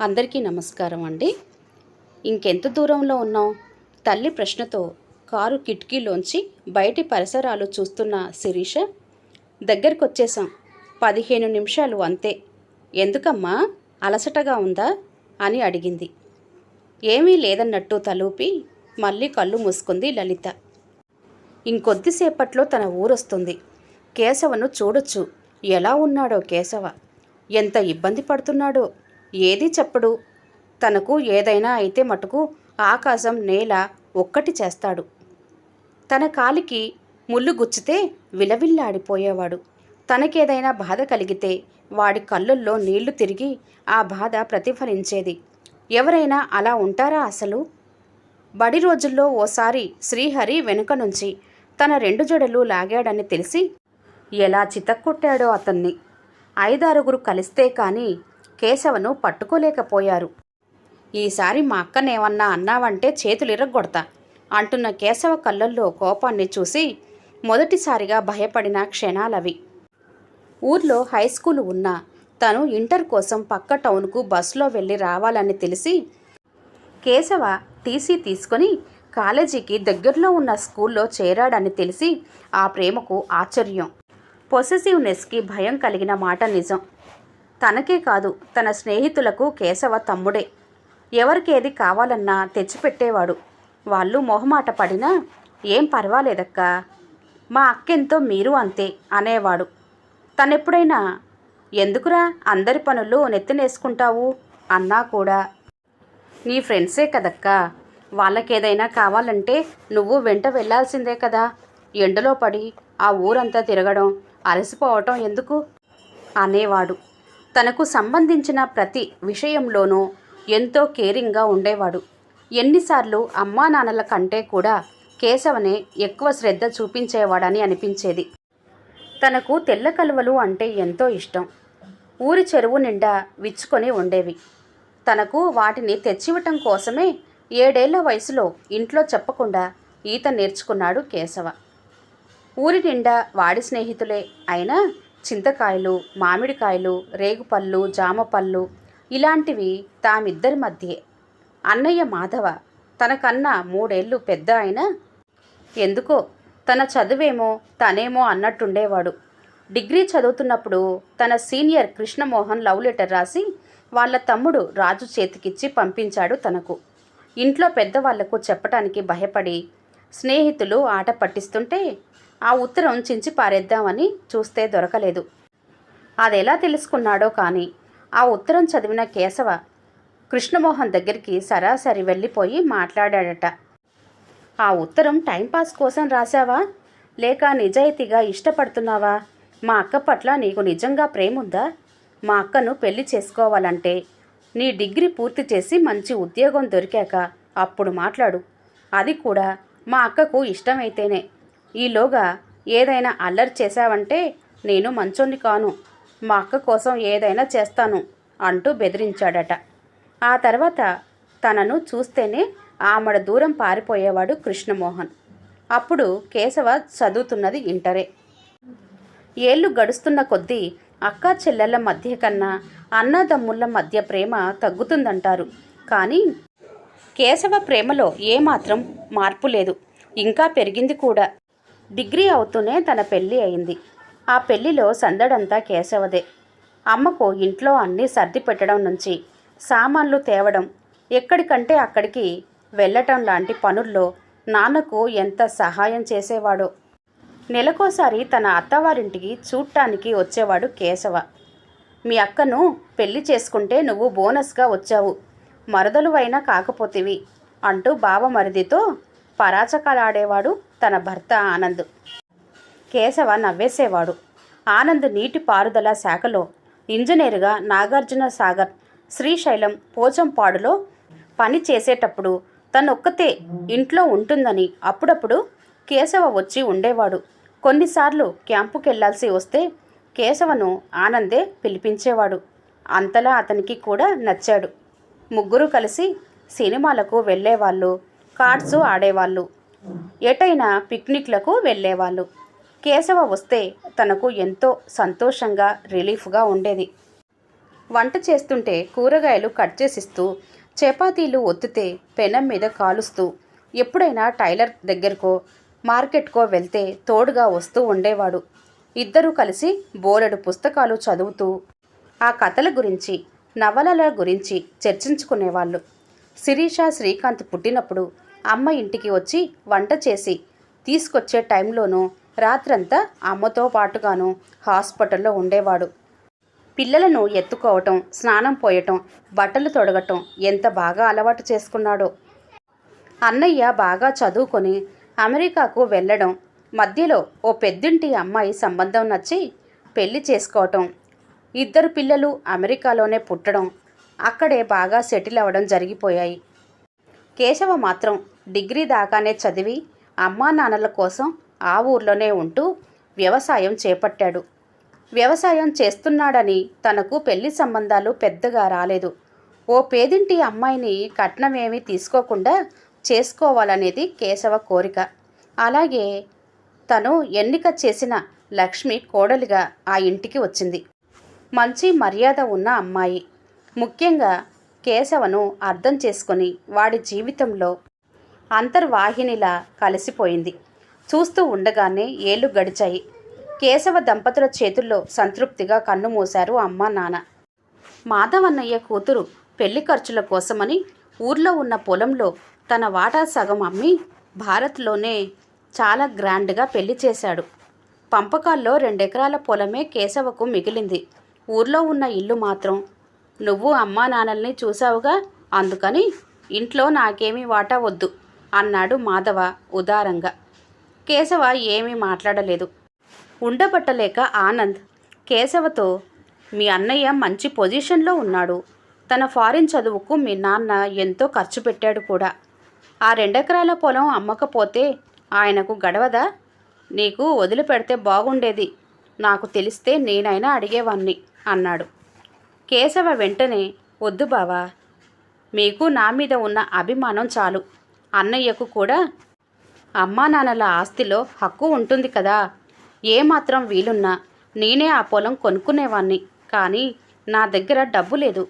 అందరికీ నమస్కారం అండి. ఇంకెంత దూరంలో ఉన్నాం? తల్లి ప్రశ్నతో కారు కిటికీలోంచి బయటి పరిసరాలు చూస్తున్న శిరీష, దగ్గరకొచ్చేసాం, 15 నిమిషాలు అంతే, ఎందుకమ్మా అలసటగా ఉందా అని అడిగింది. ఏమీ లేదన్నట్టు తలూపి మళ్ళీ కళ్ళు మూసుకుంది లలిత. ఇంకొద్దిసేపట్లో తన ఊరొస్తుంది. కేశవను చూడొచ్చు. ఎలా ఉన్నాడో కేశవ, ఎంత ఇబ్బంది పడుతున్నాడో. ఏది చెప్పడు. తనకు ఏదైనా అయితే మటుకు ఆకాశం నేల ఒక్కటి చేస్తాడు. తన కాలికి ముళ్ళు గుచ్చితే విలవిల్లాడిపోయేవాడు. తనకేదైనా బాధ కలిగితే వాడి కళ్ళల్లో నీళ్లు తిరిగి ఆ బాధ ప్రతిఫలించేది. ఎవరైనా అలా ఉంటారా అసలు? బడి రోజుల్లో ఓసారి శ్రీహరి వెనుక నుంచి తన 2 జడలు లాగాడని తెలిసి ఎలా చితక్కొట్టాడో అతన్ని. 5-6 కలిస్తే కానీ కేశవను పట్టుకోలేకపోయారు. ఈసారి మా అక్కనేమన్నా అన్నావంటే చేతులు ఇరగ్గొడతా అంటున్న కేశవ కళ్ళల్లో కోపాన్ని చూసి మొదటిసారిగా భయపడిన క్షణాలవి. ఊర్లో హై స్కూలు ఉన్నా తను ఇంటర్ కోసం పక్క టౌన్కు బస్సులో వెళ్ళి రావాలని తెలిసి కేశవ టీసీ తీసుకొని కాలేజీకి దగ్గరలో ఉన్న స్కూల్లో చేరాడని తెలిసి ఆ ప్రేమకు ఆశ్చర్యం, పొసెసివ్నెస్కి భయం కలిగిన మాట నిజం. తనకే కాదు, తన స్నేహితులకు కేశవ తమ్ముడే. ఎవరికేది కావాలన్నా తెచ్చిపెట్టేవాడు. వాళ్ళు మొహమాట పడినా ఏం పర్వాలేదక్కా, మా అక్కెంతో మీరు అంతే అనేవాడు. తనెప్పుడైనా ఎందుకురా అందరి పనులు నెత్తినేసుకుంటావు అన్నా కూడా, నీ ఫ్రెండ్సే కదక్కా, వాళ్ళకేదైనా కావాలంటే నువ్వు వెంట వెళ్ళాల్సిందే కదా, ఎండలో పడి ఆ ఊరంతా తిరగడం అలసిపోవటం ఎందుకు అనేవాడు. తనకు సంబంధించిన ప్రతి విషయంలోనూ ఎంతో కేరింగ్గా ఉండేవాడు. ఎన్నిసార్లు అమ్మా నాన్నల కంటే కూడా కేశవనే ఎక్కువ శ్రద్ధ చూపించేవాడని అనిపించేది. తనకు తెల్ల కలువలు అంటే ఎంతో ఇష్టం. ఊరి చెరువు నిండా విచ్చుకొని ఉండేవి. తనకు వాటిని తెచ్చివ్వటం కోసమే 7 ఏళ్ల వయసులో ఇంట్లో చెప్పకుండా ఈత నేర్చుకున్నాడు కేశవ. ఊరి నిండా వాడి స్నేహితులే అయినా చింతకాయలు, మామిడికాయలు, రేగుపళ్ళు, జామపళ్ళు ఇలాంటివి తామిద్దరి మధ్యే. అన్నయ్య మాధవ తనకన్నా 3 ఏళ్ళు పెద్ద అయినా ఎందుకో తన చదువేమో తనేమో అన్నట్టుండేవాడు. డిగ్రీ చదువుతున్నప్పుడు తన సీనియర్ కృష్ణమోహన్ లవ్ లెటర్ రాసి వాళ్ళ తమ్ముడు రాజు చేతికిచ్చి పంపించాడు తనకు. ఇంట్లో పెద్దవాళ్లకు చెప్పటానికి భయపడి స్నేహితులు ఆట పట్టిస్తుంటే ఆ ఉత్తరం చించి పారేద్దామని చూస్తే దొరకలేదు. అదెలా తెలుసుకున్నాడో కానీ ఆ ఉత్తరం చదివిన కేశవ కృష్ణమోహన్ దగ్గరికి సరాసరి వెళ్ళిపోయి మాట్లాడాడట. ఆ ఉత్తరం టైంపాస్ కోసం రాశావా, లేక నిజాయితీగా ఇష్టపడుతున్నావా? మా అక్క పట్ల నీకు నిజంగా ప్రేముందా? మా అక్కను పెళ్లి చేసుకోవాలంటే నీ డిగ్రీ పూర్తి చేసి మంచి ఉద్యోగం దొరికాక అప్పుడు మాట్లాడు. అది కూడా మా అక్కకు ఇష్టమైతేనే. ఈలోగా ఏదైనా అల్లరి చేశావంటే నేను మంచోన్ని కాను, మా అక్క కోసం ఏదైనా చేస్తాను అంటూ బెదిరించాడట. ఆ తర్వాత తనను చూస్తేనే ఆమడ దూరం పారిపోయేవాడు కృష్ణమోహన్. అప్పుడు కేశవ చదువుతున్నది ఇంటరే. ఏళ్ళు గడుస్తున్న కొద్దీ అక్కా చెల్లెళ్ళ మధ్య కన్నా అన్నదమ్ముళ్ళ మధ్య ప్రేమ తగ్గుతుందంటారు. కానీ కేశవ ప్రేమలో ఏమాత్రం మార్పు లేదు, ఇంకా పెరిగింది కూడా. డిగ్రీ అవుతూనే తన పెళ్ళి అయింది. ఆ పెళ్లిలో సందడంతా కేశవదే. అమ్మకు ఇంట్లో అన్నీ సర్ది పెట్టడం నుంచి సామాన్లు తేవడం, ఎక్కడికంటే అక్కడికి వెళ్ళటం లాంటి పనుల్లో నాన్నకు ఎంత సహాయం చేసేవాడో. నెలకోసారి తన అత్తవారింటికి చూడటానికి వచ్చేవాడు కేశవ. మీ అక్కను పెళ్లి చేసుకుంటే నువ్వు బోనస్గా వచ్చావు, మరదలువైనా కాకపోతివి అంటూ బావమరిదితో పరాచకాలాడేవాడు తన భర్త ఆనంద్. కేశవ నవ్వేసేవాడు. ఆనంద్ నీటి పారుదల శాఖలో ఇంజనీరుగా నాగార్జున సాగర్, శ్రీశైలం, పోచంపాడులో పని చేసేటప్పుడు తనొక్కతే ఇంట్లో ఉంటుందని అప్పుడప్పుడు కేశవ వచ్చి ఉండేవాడు. కొన్నిసార్లు క్యాంపుకెళ్లాల్సి వస్తే కేశవను ఆనందే పిలిపించేవాడు. అంతలా అతనికి కూడా నచ్చాడు. ముగ్గురు కలిసి సినిమాలకు వెళ్ళేవాళ్ళు, కార్డ్స్ ఆడేవాళ్ళు, ఎటైనా పిక్నిక్లకు వెళ్ళేవాళ్ళు. కేశవ వస్తే తనకు ఎంతో సంతోషంగా రిలీఫ్గా ఉండేది. వంట చేస్తుంటే కూరగాయలు కట్ చేసిస్తూ, చపాతీలు ఒత్తితే పెనం మీద కాలుస్తూ, ఎప్పుడైనా టైలర్ దగ్గరకో మార్కెట్కో వెళ్తే తోడుగా వస్తూ ఉండేవాడు. ఇద్దరూ కలిసి బోలెడు పుస్తకాలు చదువుతూ ఆ కథల గురించి, నవలల గురించి చర్చించుకునేవాళ్ళు. శిరీష, శ్రీకాంత్ పుట్టినప్పుడు అమ్మ ఇంటికి వచ్చి వంట చేసి తీసుకొచ్చే టైంలోనూ రాత్రంతా అమ్మతో పాటుగాను హాస్పిటల్లో ఉండేవాడు. పిల్లలను ఎత్తుకోవటం, స్నానం పోయటం, బట్టలు తొడగటం ఎంత బాగా అలవాటు చేసుకున్నాడో. అన్నయ్య బాగా చదువుకొని అమెరికాకు వెళ్ళడం, మధ్యలో ఓ పెద్దింటి అమ్మాయి సంబంధం నచ్చి పెళ్లి చేసుకోవటం, ఇద్దరు పిల్లలు అమెరికాలోనే పుట్టడం, అక్కడే బాగా సెటిల్ అవ్వడం జరిగిపోయాయి. కేశవ మాత్రం డిగ్రీ దాకానే చదివి అమ్మా నాన్నల కోసం ఆ ఊర్లోనే ఉంటూ వ్యవసాయం చేపట్టాడు. వ్యవసాయం చేస్తున్నాడని తనకు పెళ్లి సంబంధాలు పెద్దగా రాలేదు. ఓ పేదింటి అమ్మాయిని కట్నమేమీ తీసుకోకుండా చేసుకోవాలనేది కేశవ కోరిక. అలాగే తను ఎన్నిక చేసిన లక్ష్మి కోడలిగా ఆ ఇంటికి వచ్చింది. మంచి మర్యాద ఉన్న అమ్మాయి. ముఖ్యంగా కేశవను అర్థం చేసుకొని వాడి జీవితంలో అంతర్వాహినిలా కలిసిపోయింది. చూస్తూ ఉండగానే ఏళ్లు గడిచాయి. కేశవ దంపతుల చేతుల్లో సంతృప్తిగా కన్నుమూశారు అమ్మా నాన్న. మాధవన్నయ్య కూతురు పెళ్లి ఖర్చుల కోసమని ఊర్లో ఉన్న పొలంలో తన వాటా సగం అమ్మి భారత్లోనే చాలా గ్రాండ్గా పెళ్లి చేశాడు. పంపకాల్లో 2 ఎకరాల పొలమే కేశవకు మిగిలింది. ఊర్లో ఉన్న ఇల్లు మాత్రం నువ్వు అమ్మా నాన్నల్ని చూసావుగా, అందుకని ఇంట్లో నాకేమీ వాటా వద్దు అన్నాడు మాధవ ఉదారంగా. కేశవ ఏమీ మాట్లాడలేదు. ఉండబట్టలేక ఆనంద్ కేశవతో, మీ అన్నయ్య మంచి పొజిషన్లో ఉన్నాడు. తన ఫారిన్ చదువుకు మీ నాన్న ఎంతో ఖర్చు పెట్టాడు కూడా. ఆ 2 ఎకరాల పొలం అమ్మకపోతే ఆయనకు గడవదా? నీకు వదిలిపెడితే బాగుండేది. నాకు తెలిస్తే నేనైనా అడిగేవాణ్ణి అన్నాడు. కేశవ వెంటనే, వద్దు బావా, మీకు నా మీద ఉన్న అభిమానం చాలు. అన్నయ్యకు కూడా అమ్మా నాన్నల ఆస్తిలో హక్కు ఉంటుంది కదా. ఏమాత్రం వీలున్నా నేనే ఆ పొలం కొనుక్కునేవాణ్ణి. కానీ నా దగ్గర డబ్బు లేదు.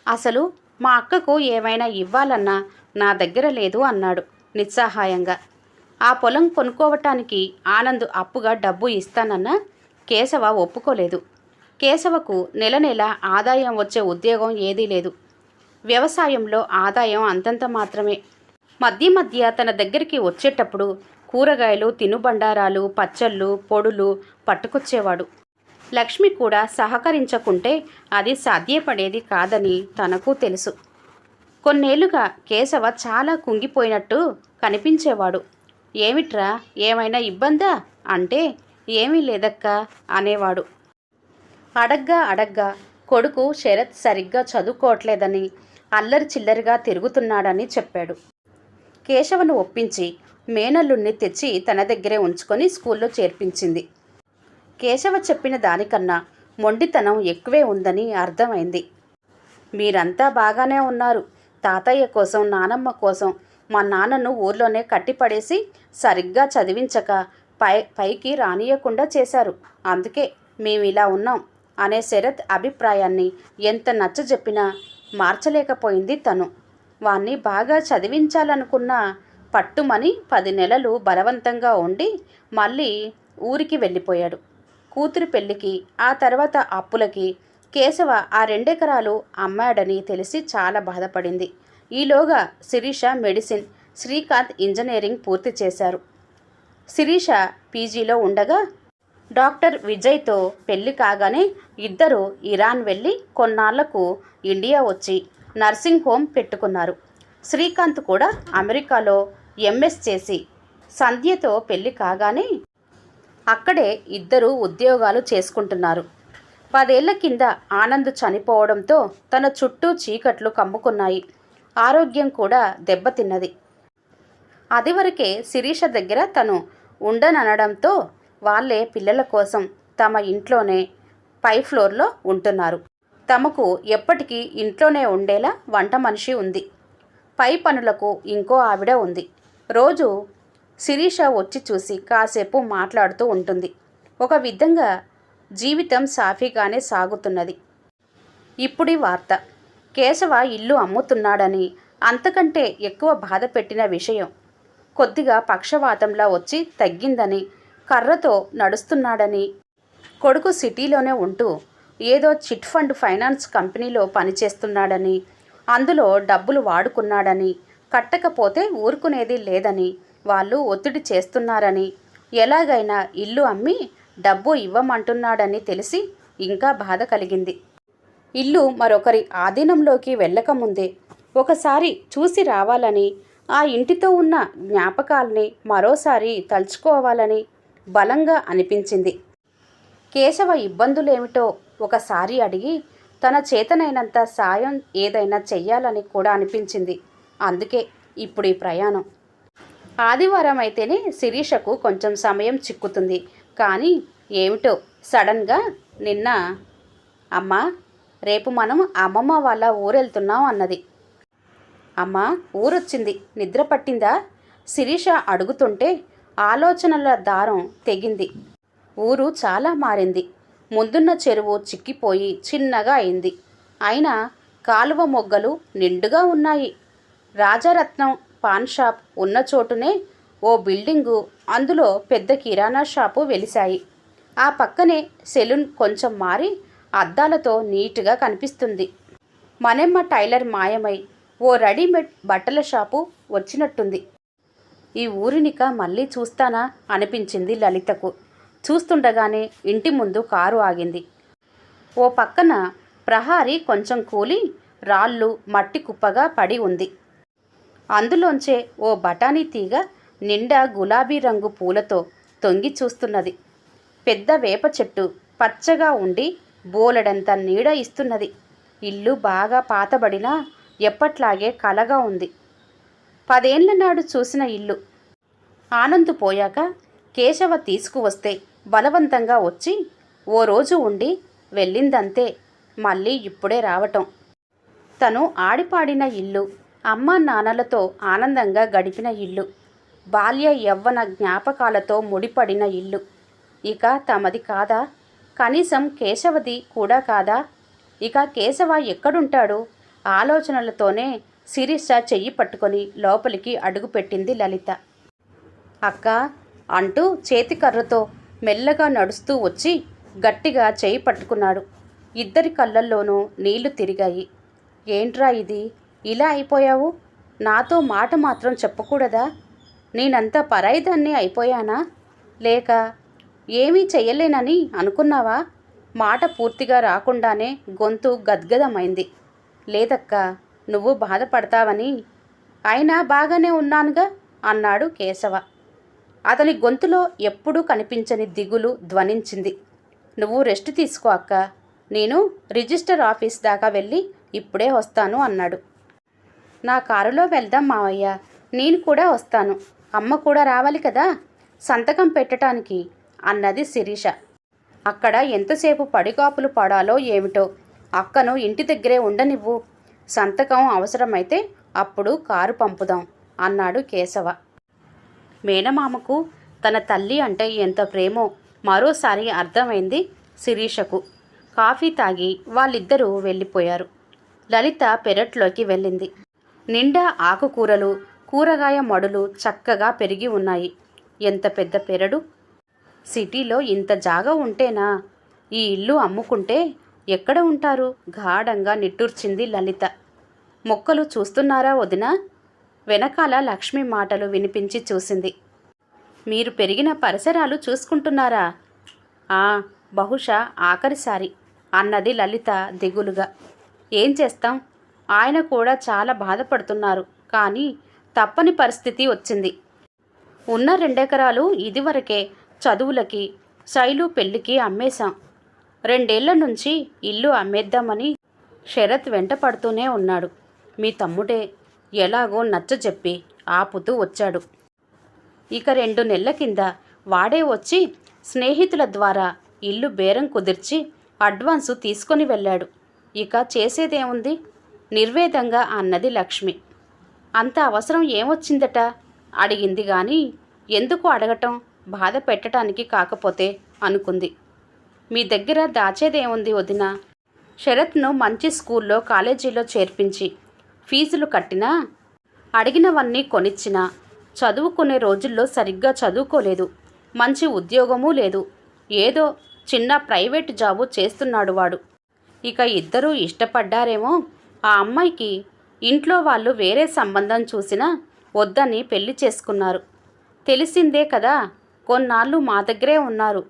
అసలు మా అక్కకు ఏమైనా ఇవ్వాలన్నా నా దగ్గర లేదు అన్నాడు నిస్సహాయంగా. ఆ పొలం కొనుక్కోవటానికి ఆనంద్ అప్పుగా డబ్బు ఇస్తానన్నా కేశవ ఒప్పుకోలేదు. కేశవకు నెల నెల ఆదాయం వచ్చే ఉద్యోగం ఏదీ లేదు. వ్యవసాయంలో ఆదాయం అంతంత మాత్రమే. మధ్య మధ్య తన దగ్గరికి వచ్చేటప్పుడు కూరగాయలు, తినుబండారాలు, పచ్చళ్ళు, పొడులు పట్టుకొచ్చేవాడు. లక్ష్మి కూడా సహకరించకుంటే అది సాధ్యపడేది కాదని తనకు తెలుసు. కొన్నేళ్లుగా కేశవ చాలా కుంగిపోయినట్టు కనిపించేవాడు. ఏమిట్రా, ఏమైనా ఇబ్బందా అంటే, ఏమీ లేదక్కా అనేవాడు. అడగ్గా కొడుకు శరత్ సరిగ్గా చదువుకోవట్లేదని, అల్లరి చిల్లరిగా తిరుగుతున్నాడని చెప్పాడు. కేశవను ఒప్పించి మేనల్లుణ్ణి తెచ్చి తన దగ్గరే ఉంచుకొని స్కూల్లో చేర్పించింది. కేశవ చెప్పిన దానికన్నా మొండితనం ఎక్కువే ఉందని అర్థమైంది. మీరంతా బాగానే ఉన్నారు. తాతయ్య కోసం, నానమ్మ కోసం మా నాన్నను ఊర్లోనే కట్టిపడేసి సరిగ్గా చదివించక పైకి రానియకుండా చేశారు. అందుకే మేమిలా ఉన్నాం అనే శరత్ అభిప్రాయాన్ని ఎంత నచ్చజెప్పినా మార్చలేకపోయింది తను. వాణ్ణి బాగా చదివించాలనుకున్న పట్టుమని 10 నెలలు బలవంతంగా ఉండి మళ్ళీ ఊరికి వెళ్ళిపోయాడు. కూతురి పెళ్లికి, ఆ తర్వాత అప్పులకి కేశవ ఆ 2 ఎకరాలు అమ్మాడని తెలిసి చాలా బాధపడింది. ఈలోగా శిరీష మెడిసిన్, శ్రీకాంత్ ఇంజనీరింగ్ పూర్తి చేశారు. శిరీష పీజీలో ఉండగా డాక్టర్ విజయ్తో పెళ్లి కాగానే ఇద్దరు ఇరాన్ వెళ్ళి కొన్నాళ్లకు ఇండియా వచ్చి నర్సింగ్ హోమ్ పెట్టుకున్నారు. శ్రీకాంత్ కూడా అమెరికాలో ఎంఎస్ చేసి సంధ్యతో పెళ్లి కాగానే అక్కడే ఇద్దరు ఉద్యోగాలు చేసుకుంటున్నారు. 10 ఏళ్ల కింద ఆనంద్ చనిపోవడంతో తన చుట్టూ చీకట్లు కమ్ముకున్నాయి. ఆరోగ్యం కూడా దెబ్బతిన్నది. అదివరకే శిరీష దగ్గర తను ఉండననడంతో వాళ్ళే పిల్లల కోసం తమ ఇంట్లోనే పై ఫ్లోర్లో ఉంటున్నారు. తమకు ఎప్పటికీ ఇంట్లోనే ఉండేలా వంట మనిషి ఉంది. పై పనులకు ఇంకో ఆవిడ ఉంది. రోజు శిరీష వచ్చి చూసి కాసేపు మాట్లాడుతూ ఉంటుంది. ఒక విధంగా జీవితం సాఫీగానే సాగుతున్నది. ఇప్పుడీ వార్త. కేశవ ఇల్లు అమ్ముతున్నాడని, అంతకంటే ఎక్కువ బాధ పెట్టిన విషయం, కొద్దిగా పక్షవాతంలా వచ్చి తగ్గిందని, కర్రతో నడుస్తున్నాడని, కొడుకు సిటీలోనే ఉంటూ ఏదో చిట్ ఫండ్ ఫైనాన్స్ కంపెనీలో పనిచేస్తున్నాడని, అందులో డబ్బులు వాడుకున్నాడని, కట్టకపోతే ఊరుకునేది లేదని వాళ్ళు ఒత్తిడి చేస్తున్నారని, ఎలాగైనా ఇల్లు అమ్మి డబ్బు ఇవ్వమంటున్నాడని తెలిసి ఇంకా బాధ కలిగింది. ఇల్లు మరొకరి ఆధీనంలోకి వెళ్ళకముందే ఒకసారి చూసి రావాలని, ఆ ఇంటితో ఉన్న జ్ఞాపకాల్ని మరోసారి తలుచుకోవాలని బలంగా అనిపించింది. కేశవ ఇబ్బందులేమిటో ఒకసారి అడిగి తన చేతనైనంత సాయం ఏదైనా చెయ్యాలని కూడా అనిపించింది. అందుకే ఇప్పుడు ఈ ప్రయాణం. ఆదివారం అయితేనే శిరీషకు కొంచెం సమయం చిక్కుతుంది. కానీ ఏమిటో సడన్గా నిన్న, అమ్మా రేపు మనం అమ్మమ్మ వాళ్ళ ఊరెళ్తున్నాం అన్నది. అమ్మా ఊరొచ్చింది, నిద్ర పట్టిందా? శిరీష అడుగుతుంటే ఆలోచనల దారం తెగింది. ఊరు చాలా మారింది. ముందున్న చెరువు చిక్కిపోయి చిన్నగా అయింది. అయినా కాలువ మొగ్గలు నిండుగా ఉన్నాయి. రాజారత్నం పాన్ షాప్ ఉన్న చోటునే ఓ బిల్డింగు, అందులో పెద్ద కిరాణా షాపు వెలిశాయి. ఆ పక్కనే సెలూన్ కొంచెం మారి అద్దాలతో నీట్గా కనిపిస్తుంది. మನೆమ్మ టైలర్ మాయమై ఓ రెడీమేడ్ బట్టల షాపు వచ్చినట్టుంది. ఈ ఊరినిక మళ్ళీ చూస్తానా అనిపించింది లలితకు. చూస్తుండగానే ఇంటి ముందు కారు ఆగింది. ఓ పక్కన ప్రహారీ కొంచెం కూలి రాళ్ళు మట్టి కుప్పగా పడి ఉంది. అందులోంచే ఓ బఠానీ తీగ నిండా గులాబీ రంగు పూలతో తొంగి చూస్తున్నది. పెద్ద వేప చెట్టు పచ్చగా ఉండి బోలెడంత నీడ ఇస్తున్నది. ఇల్లు బాగా పాతబడినా ఎప్పట్లాగే కలగా ఉంది. 10 ఏళ్ల నాడు చూసిన ఇల్లు. ఆనంద్ పోయాక కేశవ తీసుకువస్తే బలవంతంగా వచ్చి ఓ రోజు ఉండి వెళ్ళిందంతే. మళ్ళీ ఇప్పుడే రావటం. తను ఆడిపాడిన ఇల్లు, అమ్మా నాన్నలతో ఆనందంగా గడిపిన ఇల్లు, బాల్య యవ్వన జ్ఞాపకాలతో ముడిపడిన ఇల్లు ఇక తమది కాదా? కనీసం కేశవది కూడా కాదా? ఇక కేశవ ఎక్కడుంటాడు? ఆలోచనలతోనే శిరీష చెయ్యి పట్టుకొని లోపలికి అడుగుపెట్టింది లలిత. అక్క అంటూ చేతికర్రతో మెల్లగా నడుస్తూ వచ్చి గట్టిగా చేయి పట్టుకున్నాడు. ఇద్దరి కళ్ళల్లోనూ నీళ్లు తిరిగాయి. ఏంట్రా ఇది, ఇలా అయిపోయావు? నాతో మాట మాత్రం చెప్పకూడదా? నేనంత పరాయిదాన్ని అయిపోయానా? లేక ఏమీ చెయ్యలేనని అనుకున్నావా? మాట పూర్తిగా రాకుండానే గొంతు గద్గదమైంది. లేదక్కా, నువ్వు బాధపడతావని. అయినా బాగానే ఉన్నానుగా అన్నాడు కేశవ. అతని గొంతులో ఎప్పుడూ కనిపించని దిగులు ధ్వనించింది. నువ్వు రెస్ట్ తీసుకో అక్క, నేను రిజిస్టర్ ఆఫీస్ దాకా వెళ్ళి ఇప్పుడే వస్తాను అన్నాడు. నా కారులో వెళ్దాం మావయ్య, నేను కూడా వస్తాను. అమ్మ కూడా రావాలి కదా సంతకం పెట్టడానికి అన్నది శిరీష. అక్కడ ఎంతసేపు పడిగాపులు పడాలో ఏమిటో. అక్కను ఇంటి దగ్గరే ఉండనివ్వు. సంతకం అవసరమైతే అప్పుడు కారు పంపుదాం అన్నాడు కేశవ. మేనమామకు తన తల్లి అంటే ఎంత ప్రేమో మరోసారి అర్థమైంది శిరీషకు. కాఫీ తాగి వాళ్ళిద్దరూ వెళ్ళిపోయారు. లలిత పెరట్లోకి వెళ్ళింది. నిండా ఆకుకూరలు, కూరగాయ మడులు చక్కగా పెరిగి ఉన్నాయి. ఎంత పెద్ద పెరడు! సిటీలో ఇంత జాగా ఉంటేనా? ఈ ఇల్లు అమ్ముకుంటే ఎక్కడ ఉంటారు? గాఢంగా నిట్టూర్చింది లలిత. మొక్కలు చూస్తున్నారా వదినా? వెనకాల లక్ష్మి మాటలు వినిపించి చూసింది. మీరు పెరిగిన పరిసరాలు చూసుకుంటున్నారా? బహుశా ఆఖరిసారి అన్నది లలిత దిగులుగా. ఏం చేస్తాం, ఆయన కూడా చాలా బాధపడుతున్నారు. కానీ తప్పని పరిస్థితి వచ్చింది. ఉన్న 2 ఎకరాలు ఇదివరకే చదువులకి, శైలు పెళ్లికి అమ్మేశాం. 2 ఏళ్ల నుంచి ఇల్లు అమ్మేద్దామని శరత్ వెంట పడుతూనే ఉన్నాడు. మీ తమ్ముడే ఎలాగో నచ్చజెప్పి ఆపుతూ వచ్చాడు. ఇక 2 నెలల కింద వాడే వచ్చి స్నేహితుల ద్వారా ఇల్లు బేరం కుదిర్చి అడ్వాన్సు తీసుకొని వెళ్ళాడు. ఇక చేసేదేముంది? నిర్వేదంగా అన్నది లక్ష్మి. అంత అవసరం ఏమొచ్చిందట అడిగింది. కానీ ఎందుకు అడగటం, బాధ పెట్టడానికి కాకపోతే అనుకుంది. మీ దగ్గర దాచేదేముంది వదినా? శరత్ను మంచి స్కూల్లో కాలేజీలో చేర్పించి ఫీజులు కట్టినా, అడిగినవన్నీ కొనిచ్చినా చదువుకునే రోజుల్లో సరిగ్గా చదువుకోలేదు. మంచి ఉద్యోగమూ లేదు. ఏదో చిన్న ప్రైవేట్ జాబు చేస్తున్నాడు వాడు. ఇక ఇద్దరూ ఇష్టపడ్డారేమో. ఆ అమ్మాయికి ఇంట్లో వాళ్ళు వేరే సంబంధం చూసినా వద్దని పెళ్లి చేసుకున్నారు. తెలిసిందే కదా, కొన్నాళ్ళు మా దగ్గరే ఉన్నారు.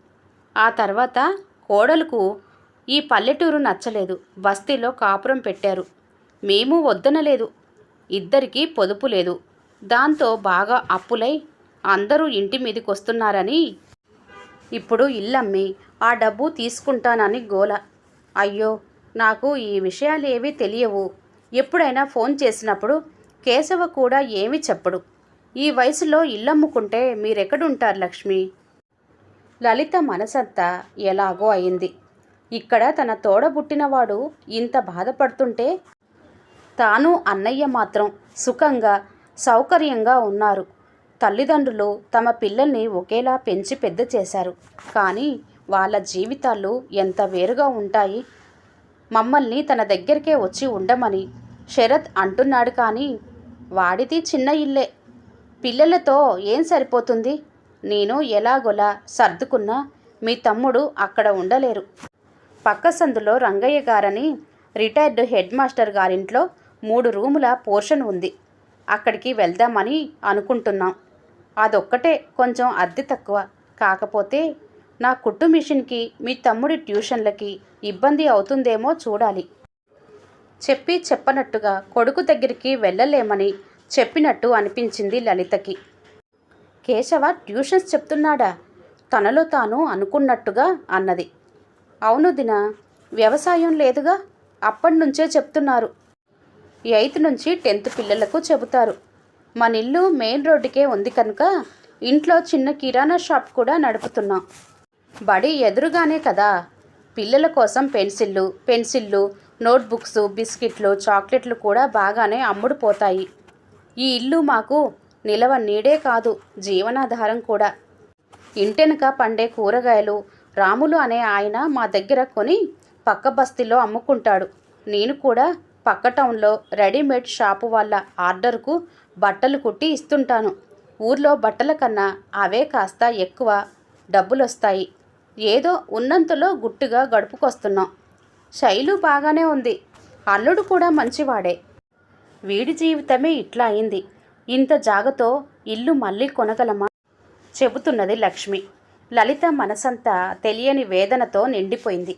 ఆ తర్వాత కోడలకు ఈ పల్లెటూరు నచ్చలేదు, బస్తీలో కాపురం పెట్టారు. మేము వద్దనలేదు. ఇద్దరికీ పొదుపు లేదు. దాంతో బాగా అప్పులై అందరూ ఇంటి మీదకొస్తున్నారని ఇప్పుడు ఇల్లమ్మి ఆ డబ్బు తీసుకుంటానని గోల. అయ్యో, నాకు ఈ విషయాలేవీ తెలియవు. ఎప్పుడైనా ఫోన్ చేసినప్పుడు కేశవ కూడా ఏమీ చెప్పడు. ఈ వయసులో ఇల్లమ్ముకుంటే మీరెక్కడుంటారు లక్ష్మి? లలిత మనసంతా ఎలాగో అయింది. ఇక్కడ తన తోడబుట్టినవాడు ఇంత బాధపడుతుంటే తాను అన్నయ్య మాత్రం సుఖంగా సౌకర్యంగా ఉన్నారు. తల్లిదండ్రులు తమ పిల్లల్ని ఒకేలా పెంచి పెద్ద చేశారు. కానీ వాళ్ళ జీవితాలు ఎంత వేరుగా ఉంటాయి. మమ్మల్ని తన దగ్గరికే వచ్చి ఉండమని శరత్ అంటున్నాడు. కానీ వాడిది చిన్న ఇల్లే. పిల్లలతో ఏం సరిపోతుంది? నేను ఎలాగోలా సర్దుకున్నా మీ తమ్ముడు అక్కడ ఉండలేరు. పక్క సందులో రంగయ్య గారని రిటైర్డ్ హెడ్ మాస్టర్ గారింట్లో 3 రూముల పోర్షన్ ఉంది. అక్కడికి వెళ్దామని అనుకుంటున్నాం. అదొక్కటే కొంచెం అద్దె తక్కువ. కాకపోతే నా కుట్టు మిషన్కి మీ తమ్ముడి ట్యూషన్లకి ఇబ్బంది అవుతుందేమో చూడాలి. చెప్పి చెప్పనట్టుగా కొడుకు దగ్గరికి వెళ్ళలేమని చెప్పినట్టు అనిపించింది లలితకి. కేశవ ట్యూషన్స్ చెప్తున్నాడా? తనలో తాను అనుకున్నట్టుగా అన్నది. అవును దినా, వ్యవసాయం లేదుగా, అప్పటినుంచే చెప్తున్నారు. 8th నుంచి 10th పిల్లలకు చెబుతారు. మన ఇల్లు మెయిన్ రోడ్డుకే ఉంది కనుక ఇంట్లో చిన్న కిరాణా షాప్ కూడా నడుపుతున్నాం. బడి ఎదురుగానే కదా. పిల్లల కోసం పెన్సిళ్ళు, నోట్బుక్స్, బిస్కెట్లు, చాక్లెట్లు కూడా బాగానే అమ్ముడుపోతాయి. ఈ ఇల్లు మాకు నిలవ నీడే కాదు, జీవనాధారం కూడా. ఇంటెనక పండే కూరగాయలు రాములు అనే ఆయన మా దగ్గర కొని పక్క బస్తీలో అమ్ముకుంటాడు. నేను కూడా పక్క టౌన్లో రెడీమేడ్ షాపు వాళ్ళ ఆర్డర్కు బట్టలు కుట్టి ఇస్తుంటాను. ఊర్లో బట్టల కన్నా అవే కాస్త ఎక్కువ డబ్బులొస్తాయి. ఏదో ఉన్నంతలో గుట్టుగా గడుపుకొస్తున్నాం. శైలు బాగానే ఉంది. అల్లుడు కూడా మంచివాడే. వీడి జీవితమే ఇట్లా అయింది. ఇంత జాగతో ఇల్లు మళ్ళీ కొనగలమా? చెబుతున్నది లక్ష్మి. లలిత మనసంతా తెలియని వేదనతో నిండిపోయింది.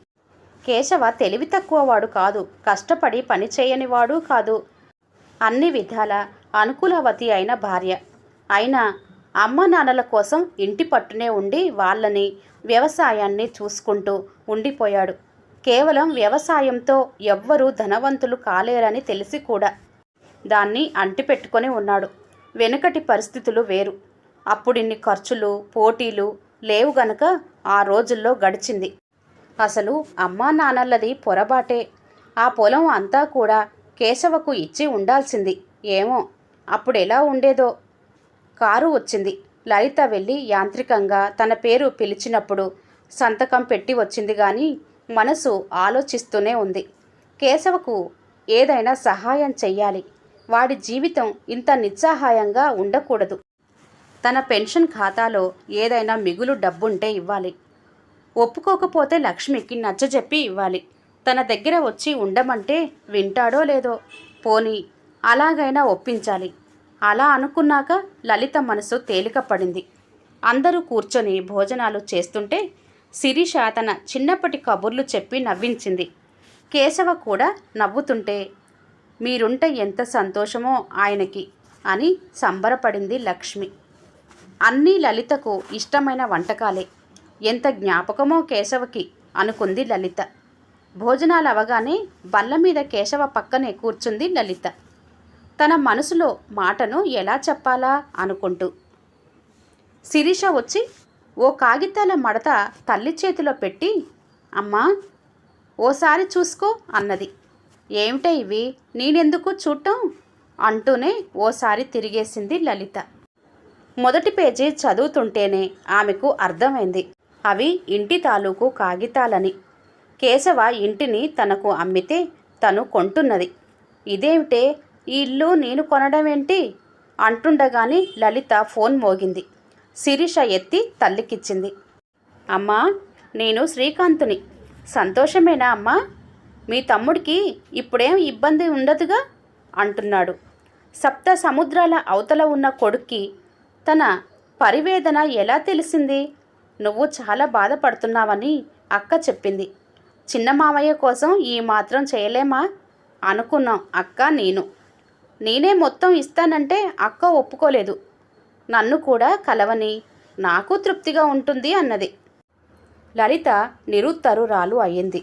కేశవ తెలివి తక్కువవాడు కాదు, కష్టపడి పని చేయనివాడు కాదు. అన్ని విధాల అనుకూలవతి అయిన భార్య. అయినా అమ్మ నాన్నల కోసం ఇంటి పట్టునే ఉండి వాళ్ళని, వ్యవసాయాన్ని చూసుకుంటూ ఉండిపోయాడు. కేవలం వ్యవసాయంతో ఎవ్వరూ ధనవంతులు కాలేరని తెలిసి కూడా దాన్ని అంటిపెట్టుకొని ఉన్నాడు. వెనుకటి పరిస్థితులు వేరు. అప్పుడిన్ని ఖర్చులు, పోటీలు లేవు గనక ఆ రోజుల్లో గడిచింది. అసలు అమ్మా నాన్నలది పొరబాటే. ఆ పొలం అంతా కూడా కేశవకు ఇచ్చి ఉండాల్సింది. ఏమో అప్పుడెలా ఉండేదో. కారు వచ్చింది. లలిత వెళ్ళి యాంత్రికంగా తన పేరు పిలిచినప్పుడు సంతకం పెట్టి వచ్చింది. కానీ మనసు ఆలోచిస్తూనే ఉంది. కేశవకు ఏదైనా సహాయం చెయ్యాలి. వాడి జీవితం ఇంత నిస్సహాయంగా ఉండకూడదు. తన పెన్షన్ ఖాతాలో ఏదైనా మిగులు డబ్బుంటే ఇవ్వాలి. ఒప్పుకోకపోతే లక్ష్మికి నచ్చజెప్పి ఇవ్వాలి. తన దగ్గర వచ్చి ఉండమంటే వింటాడో లేదో. పోనీ అలాగైనా ఒప్పించాలి. అలా అనుకున్నాక లలిత మనసు తేలిక పడింది. అందరూ కూర్చొని భోజనాలు చేస్తుంటే శిరీష తన చిన్నప్పటి కబుర్లు చెప్పి నవ్వించింది. కేశవ కూడా నవ్వుతుంటే మీరుంటే ఎంత సంతోషమో ఆయనకి అని సంబరపడింది లక్ష్మి. అన్నీ లలితకు ఇష్టమైన వంటకాలే. ఎంత జ్ఞాపకమో కేశవకి అనుకుంది లలిత. భోజనాలు అవగానే బల్ల మీద కేశవ పక్కనే కూర్చుంది లలిత. తన మనసులో మాటను ఎలా చెప్పాలా అనుకుంటూ. శిరీష వచ్చి ఓ కాగితాల మడత తల్లి చేతిలో పెట్టి, అమ్మా ఓసారి చూసుకో అన్నది. ఏమిటే ఇవి, నేనెందుకు చూడటం అంటూనే ఓసారి తిరిగేసింది లలిత. మొదటి పేజీ చదువుతుంటేనే ఆమెకు అర్థమైంది అవి ఇంటి తాలూకు కాగితాలని. కేశవ ఇంటిని తనకు అమ్మితే తను కొంటున్నది. ఇదేమిటే, ఈ ఇల్లు నేను కొనడం ఏంటి అంటుండగానే లలిత ఫోన్ మోగింది. శిరీష ఎత్తి తల్లికిచ్చింది. అమ్మా, నేను శ్రీకాంతుని. సంతోషమేనా అమ్మా? మీ తమ్ముడికి ఇప్పుడేం ఇబ్బంది ఉండదుగా అంటున్నాడు. సప్త సముద్రాల అవతల ఉన్న కొడుక్కి తన పరివేదన ఎలా తెలిసింది? నువ్వు చాలా బాధపడుతున్నావని అక్క చెప్పింది. చిన్న మామయ్య కోసం ఈ మాత్రం చేయలేమా అనుకున్నాం అక్క నేనే మొత్తం ఇస్తానంటే అక్క ఒప్పుకోలేదు. నన్ను కూడా కలవని, నాకు తృప్తిగా ఉంటుంది అన్నది. లలిత నిరుత్తరురాలు అయ్యింది.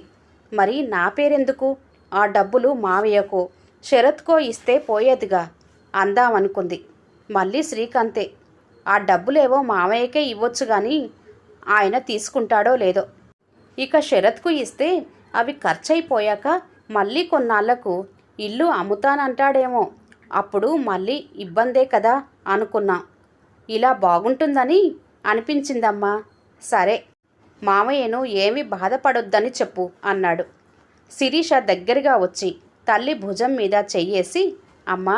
మరి నా పేరెందుకు? ఆ డబ్బులు మావయ్యకో శరత్కో ఇస్తే పోయేదిగా అందామనుకుంది. మళ్ళీ శ్రీకాంతే. ఆ డబ్బులేవో మావయ్యకే ఇవ్వచ్చు కానీ ఆయన తీసుకుంటాడో లేదో. ఇక శరత్కు ఇస్తే అవి ఖర్చయిపోయాక మళ్ళీ కొన్నాళ్లకు ఇల్లు అమ్ముతానంటాడేమో. అప్పుడు మళ్ళీ ఇబ్బందే కదా అనుకున్నా. ఇలా బాగుంటుందని అనిపించిందమ్మా. సరే, మామయ్యను ఏమీ బాధపడొద్దని చెప్పు అన్నాడు. శిరీష దగ్గరగా వచ్చి తల్లి భుజం మీద చెయ్యేసి, అమ్మా,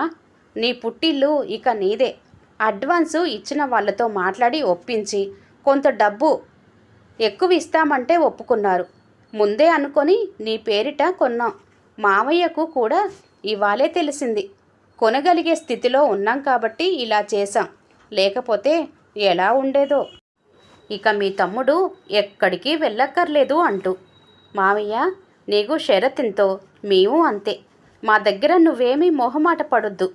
నీ పుట్టిల్లు ఇక నీదే. అడ్వాన్సు ఇచ్చిన వాళ్ళతో మాట్లాడి ఒప్పించి కొంత డబ్బు ఎక్కువ ఇస్తామంటే ఒప్పుకున్నారు. ముందే అనుకొని నీ పేరిట కొన్నాం. మామయ్యకు కూడా ఇవాళే తెలిసింది. కొనగలిగే స్థితిలో ఉన్నాం కాబట్టి ఇలా చేశాం. లేకపోతే ఎలా ఉండేదో. ఇక మీ తమ్ముడు ఎక్కడికి వెళ్ళక్కర్లేదు అంటూ. మావయ్య, నీకు షరతింతో మేము అంతే. మా దగ్గర నువ్వేమీ మొహమాట పడొద్దు.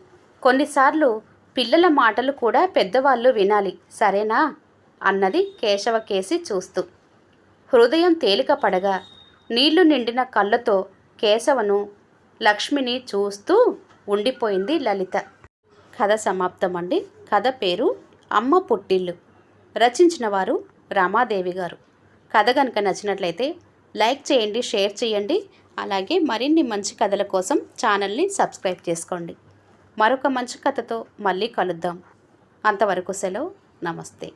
కొన్నిసార్లు పిల్లల మాటలు కూడా పెద్దవాళ్ళు వినాలి, సరేనా అన్నది కేశవ కేసి చూస్తూ. హృదయం తేలిక పడగా నీళ్లు నిండిన కళ్ళతో కేశవను, లక్ష్మిని చూస్తూ ఉండిపోయింది లలిత. కథ సమాప్తం అండి. కథ పేరు అమ్మ పుట్టిల్లు. రచించిన వారు రామాదేవి గారు. కథ కనుక నచ్చినట్లయితే లైక్ చేయండి, షేర్ చేయండి. అలాగే మరిన్ని మంచి కథల కోసం ఛానల్ని సబ్స్క్రైబ్ చేసుకోండి. మరొక మంచి కథతో మళ్ళీ కలుద్దాం. అంతవరకు సెలవు. నమస్తే.